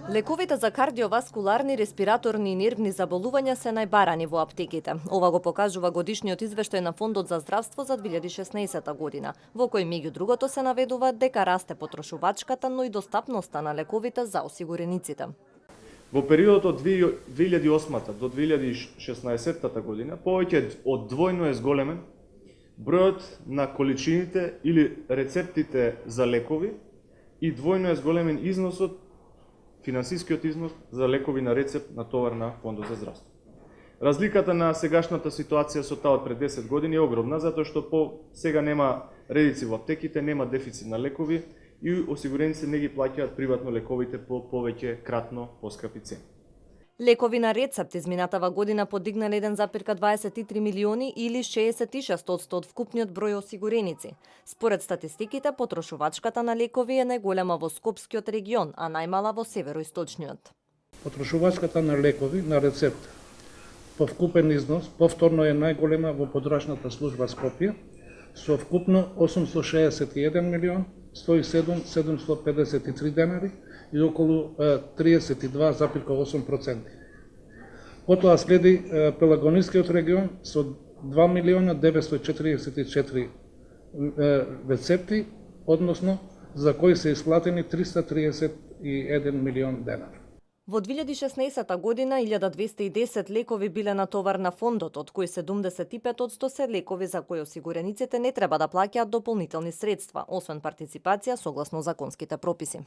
Лековите за кардиоваскуларни, респираторни и нервни заболувања се најбарани во аптеките. Ова го покажува годишниот извештај на Фондот за здравство за 2016 година, во кој меѓу другото се наведува дека расте потрошувачката, но и достапноста на лековите за осигурениците. Во периодот од 2008 до 2016 година повеќе од двојно е зголемен бројот на количините или рецептите за лекови и двојно е зголемен износот, финансискиот износ за лекови на рецепт на товар на Фондот за здравство. Разликата на сегашната ситуација со таа од пред 10 години е огромна, затоа што сега нема редици во аптеките, нема дефицит на лекови и осигурениците не ги плаќаат приватно лековите по повеќе кратно поскапи цени. Лекови на рецепт изминатава година подигнале 1,23 милиони или 66% од вкупниот број осигуреници. Според статистиките, потрошувачката на лекови е најголема во Скопскиот регион, а најмала во североисточниот. Потрошувачката на лекови на рецепт по вкупен износ повторно е најголема во подрачната служба Скопје со вкупно 861 милион 107 753 денари и околу 32,8%. Потоа следи Пелагонискиот регион со 2 милиона 944 рецепти, односно за кои се исплатени 331 милион денари. Во 2016 година 1210 лекови биле на товар на фондот, од кои 75% се лекови за кои осигурениците не треба да плаќаат дополнителни средства, освен партиципација согласно законските прописи.